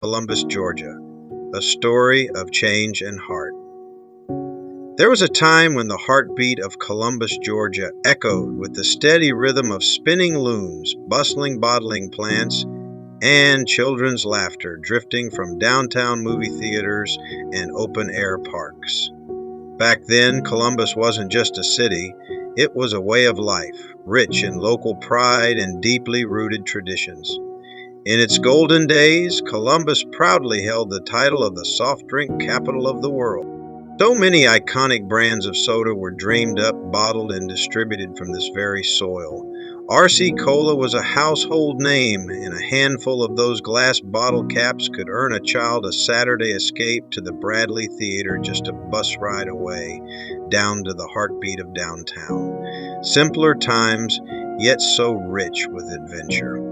Columbus, Georgia, a story of change and heart. There was a time when the heartbeat of Columbus, Georgia echoed with the steady rhythm of spinning looms, bustling bottling plants, and children's laughter drifting from downtown movie theaters and open-air parks. Back then, Columbus wasn't just a city, it was a way of life, rich in local pride and deeply rooted traditions. In its golden days, Columbus proudly held the title of the soft drink capital of the world. So many iconic brands of soda were dreamed up, bottled, and distributed from this very soil. RC Cola was a household name, and a handful of those glass bottle caps could earn a child a Saturday escape to the Bradley Theater just a bus ride away, down to the heartbeat of downtown. Simpler times, yet so rich with adventure.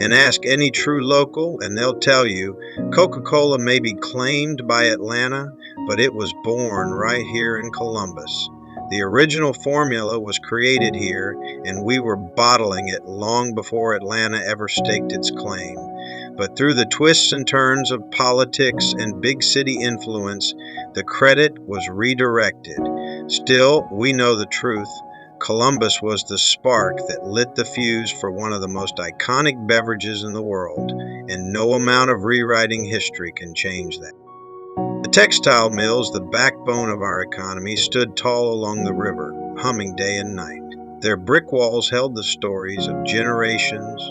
And ask any true local, and they'll tell you Coca-Cola may be claimed by Atlanta, but it was born right here in Columbus. The original formula was created here, and we were bottling it long before Atlanta ever staked its claim. But through the twists and turns of politics and big city influence, the credit was redirected. Still, we know the truth. Columbus was the spark that lit the fuse for one of the most iconic beverages in the world, and no amount of rewriting history can change that. The textile mills, the backbone of our economy, stood tall along the river, humming day and night. Their brick walls held the stories of generations,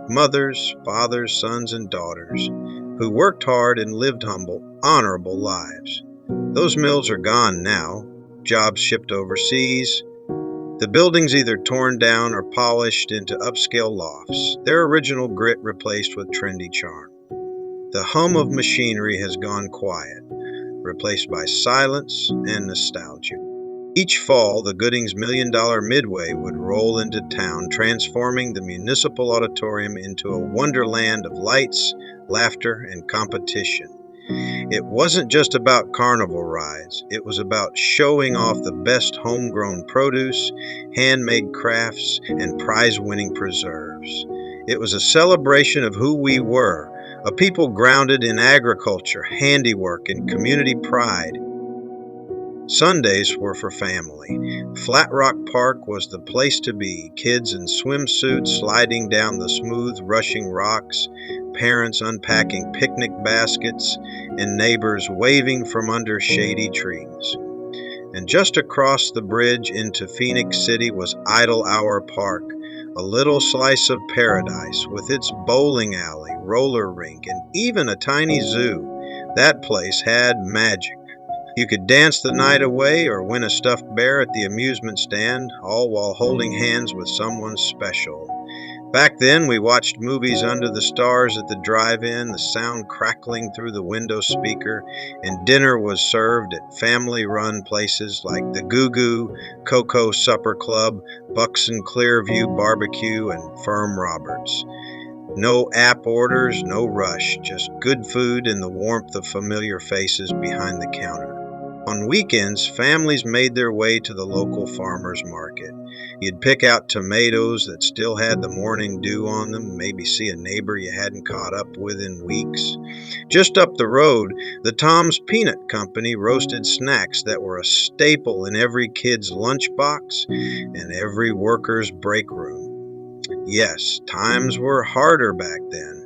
mothers, fathers, sons, and daughters, who worked hard and lived humble, honorable lives. Those mills are gone now, jobs shipped overseas, the buildings either torn down or polished into upscale lofts, their original grit replaced with trendy charm. The hum of machinery has gone quiet, replaced by silence and nostalgia. Each fall, the Gooding's $1 million Midway would roll into town, transforming the municipal auditorium into a wonderland of lights, laughter, and competition. It wasn't just about carnival rides, it was about showing off the best homegrown produce, handmade crafts, and prize-winning preserves. It was a celebration of who we were, a people grounded in agriculture, handiwork, and community pride. Sundays were for family. Flat Rock Park was the place to be, kids in swimsuits sliding down the smooth, rushing rocks, parents unpacking picnic baskets, and neighbors waving from under shady trees. And just across the bridge into Phoenix City was Idle Hour Park, a little slice of paradise with its bowling alley, roller rink, and even a tiny zoo. That place had magic. You could dance the night away or win a stuffed bear at the amusement stand, all while holding hands with someone special. Back then, we watched movies under the stars at the drive-in, the sound crackling through the window speaker, and dinner was served at family-run places like the Goo Goo, Cocoa Supper Club, Bucks and Clearview Barbecue, and Firm Roberts. No app orders, no rush, just good food and the warmth of familiar faces behind the counter. On weekends, families made their way to the local farmers market. You'd pick out tomatoes that still had the morning dew on them, maybe see a neighbor you hadn't caught up with in weeks. Just up the road, the Tom's Peanut Company roasted snacks that were a staple in every kid's lunchbox and every worker's break room. Yes, times were harder back then.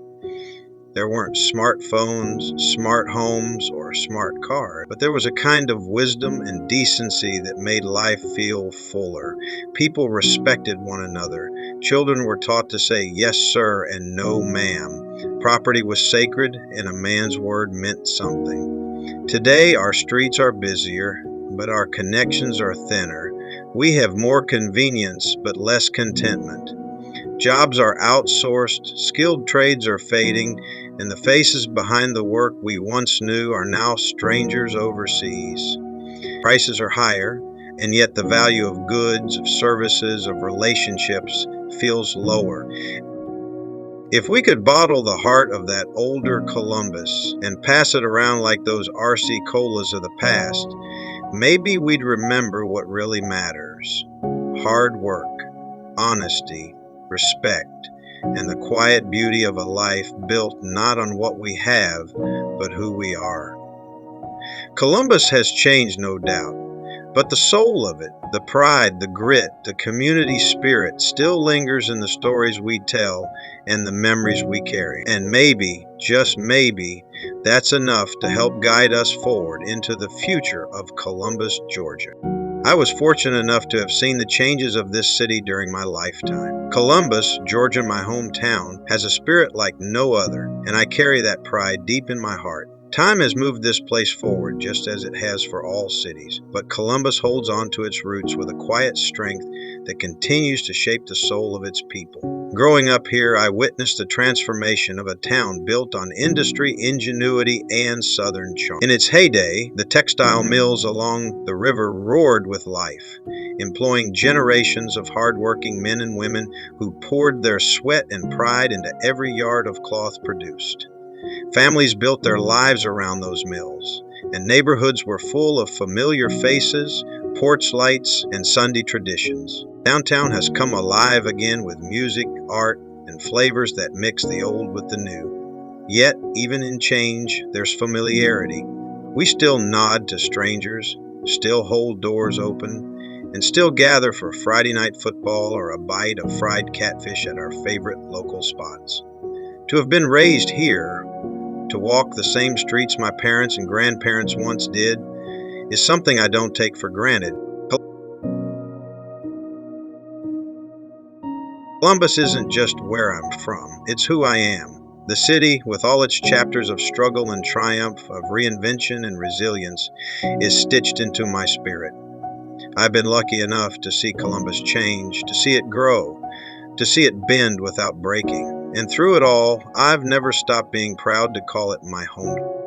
There weren't smartphones, smart homes, or smart cars, but there was a kind of wisdom and decency that made life feel fuller. People respected one another. Children were taught to say yes, sir, and no, ma'am. Property was sacred, and a man's word meant something. Today, our streets are busier, but our connections are thinner. We have more convenience, but less contentment. Jobs are outsourced, skilled trades are fading, and the faces behind the work we once knew are now strangers overseas. Prices are higher, and yet the value of goods, of services, of relationships feels lower. If we could bottle the heart of that older Columbus and pass it around like those RC Colas of the past, maybe we'd remember what really matters. Hard work, honesty, respect, and the quiet beauty of a life built not on what we have, but who we are. Columbus has changed, no doubt, but the soul of it, the pride, the grit, the community spirit still lingers in the stories we tell and the memories we carry. And maybe, just maybe, that's enough to help guide us forward into the future of Columbus, Georgia. I was fortunate enough to have seen the changes of this city during my lifetime. Columbus, Georgia, my hometown, has a spirit like no other, and I carry that pride deep in my heart. Time has moved this place forward just as it has for all cities, but Columbus holds on to its roots with a quiet strength that continues to shape the soul of its people. Growing up here, I witnessed the transformation of a town built on industry, ingenuity, and Southern charm. In its heyday, the textile mills along the river roared with life, employing generations of hardworking men and women who poured their sweat and pride into every yard of cloth produced. Families built their lives around those mills, and neighborhoods were full of familiar faces, porch lights, and Sunday traditions. Downtown has come alive again with music, art, and flavors that mix the old with the new. Yet, even in change, there's familiarity. We still nod to strangers, still hold doors open, and still gather for Friday night football or a bite of fried catfish at our favorite local spots. To have been raised here, to walk the same streets my parents and grandparents once did, is something I don't take for granted. Columbus isn't just where I'm from, it's who I am. The city, with all its chapters of struggle and triumph, of reinvention and resilience, is stitched into my spirit. I've been lucky enough to see Columbus change, to see it grow, to see it bend without breaking. And through it all, I've never stopped being proud to call it my home.